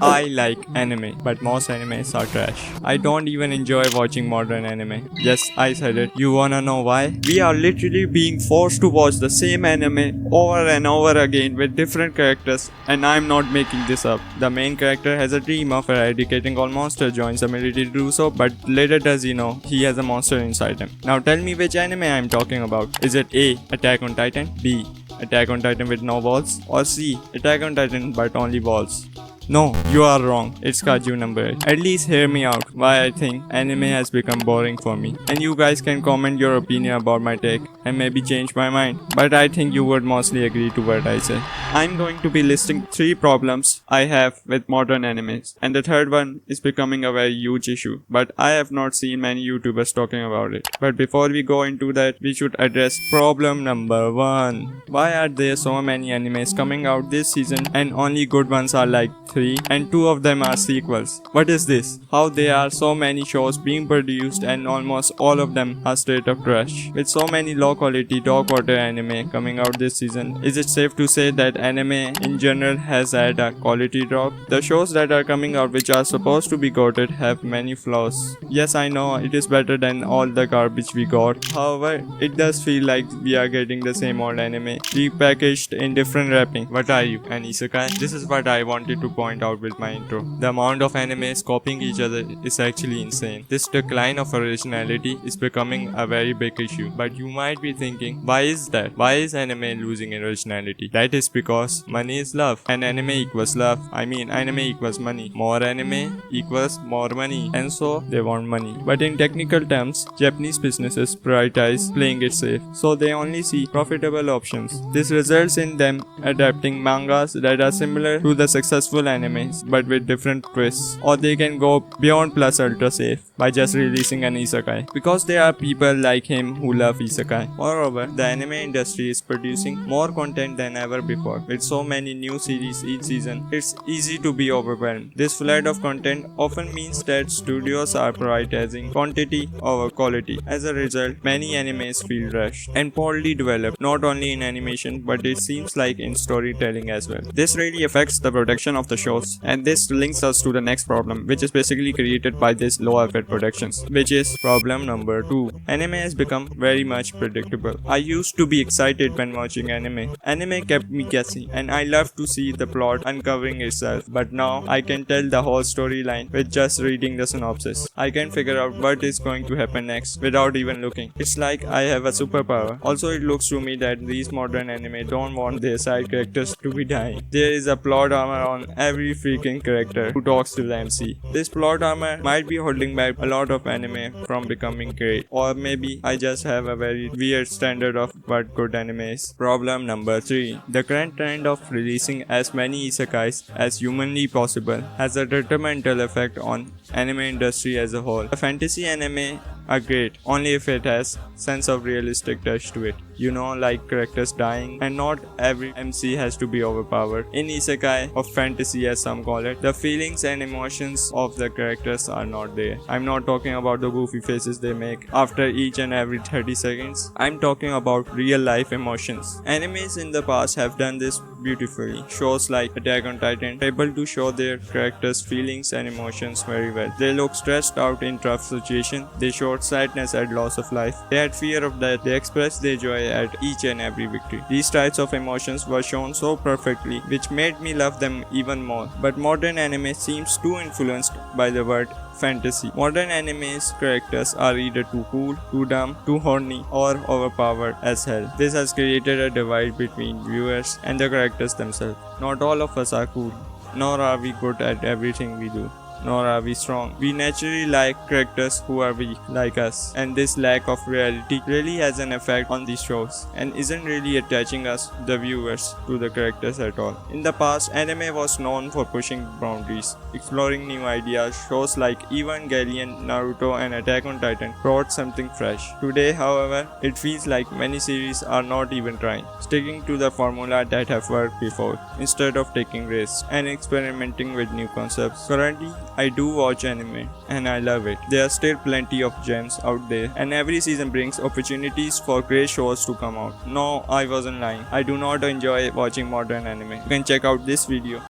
I like anime, but most animes are trash. I don't even enjoy watching modern anime. Yes, I said it. You wanna know why? We are literally being forced to watch the same anime over and over again with different characters, and I'm not making this up. The main character has a dream of eradicating all monsters, joins the military to do so, but later does he know he has a monster inside him. Now tell me which anime I'm talking about. Is it A. Attack on Titan? B. Attack on Titan with no balls? Or C. Attack on Titan but only balls? No, you are wrong. It's Kaju number 8. At least hear me out why I think anime has become boring for me. And you guys can comment your opinion about my take and maybe change my mind. But I think you would mostly agree to what I say. I'm going to be listing 3 problems I have with modern animes. And the third one is becoming a very huge issue. But I have not seen many YouTubers talking about it. But before we go into that, we should address problem number 1. Why are there so many animes coming out this season and only good ones are like 3 and 2 of them are sequels? What is this? How there are so many shows being produced and almost all of them are straight up trash? With so many low quality dog water anime coming out this season, is it safe to say that anime in general has had a quality drop? The shows that are coming out which are supposed to be goated have many flaws. Yes, I know it is better than all the garbage we got. However, it does feel like we are getting the same old anime repackaged in different wrapping. What are you, an isekai? This is what I wanted to point out with my intro. The amount of animes copying each other is actually insane. This decline of originality is becoming a very big issue. But you might be thinking, why is that? Why is anime losing originality? That is because money is love and anime equals love. I mean, anime equals money. More anime equals more money, and so they want money. But in technical terms, Japanese businesses prioritize playing it safe, so they only see profitable options. This results in them adapting mangas that are similar to the successful animes but with different twists, or they can go beyond plus ultra safe by just releasing an isekai, because there are people like him who love isekai. Moreover, the anime industry is producing more content than ever before. With so many new series each season, it's easy to be overwhelmed. This flood of content often means that studios are prioritizing quantity over quality. As a result, many animes feel rushed and poorly developed, not only in animation but it seems like in storytelling as well. This really affects the production of the shows, and this links us to the next problem, which is basically created by these low effort productions, which is problem number 2. Anime has become very much predictable. I used to be excited when watching anime. Anime kept me guessing and I loved to see the plot uncovering itself, but now I can tell the whole storyline with just reading the synopsis. I can figure out what is going to happen next without even looking. It's like I have a superpower. Also, it looks to me that these modern anime don't want their side characters to be dying. There is a plot armor on every freaking character who talks to the MC. This plot armor might be holding back a lot of anime from becoming great, or maybe I just have a very weird standard of what good anime is. Problem number 3. The current trend of releasing as many isekais as humanly possible has a detrimental effect on anime industry as a whole. The fantasy anime are great only if it has sense of realistic touch to it. You know, like characters dying, and not every MC has to be overpowered. In isekai, or fantasy as some call it, the feelings and emotions of the characters are not there. I'm not talking about the goofy faces they make after each and every 30 seconds. I'm talking about real life emotions. Animes in the past have done this beautifully. Shows like Attack on Titan are able to show their characters' feelings and emotions very well. They look stressed out in tough situations. They showed sadness at loss of life. They had fear of death. They expressed their joy at each and every victory. These types of emotions were shown so perfectly, which made me love them even more. But modern anime seems too influenced by the word fantasy. Modern anime's characters are either too cool, too dumb, too horny, or overpowered as hell. This has created a divide between viewers and the characters themselves. Not all of us are cool, nor are we good at everything we do, nor are we strong. We naturally like characters who are weak like us, and this lack of reality really has an effect on these shows and isn't really attaching us, the viewers, to the characters at all. In the past, anime was known for pushing boundaries, exploring new ideas. Shows like Evangelion, Naruto, and Attack on Titan brought something fresh. Today, however, it feels like many series are not even trying, sticking to the formula that have worked before, instead of taking risks and experimenting with new concepts. Currently, I do watch anime and I love it. There are still plenty of gems out there, and every season brings opportunities for great shows to come out. No, I wasn't lying. I do not enjoy watching modern anime. You can check out this video.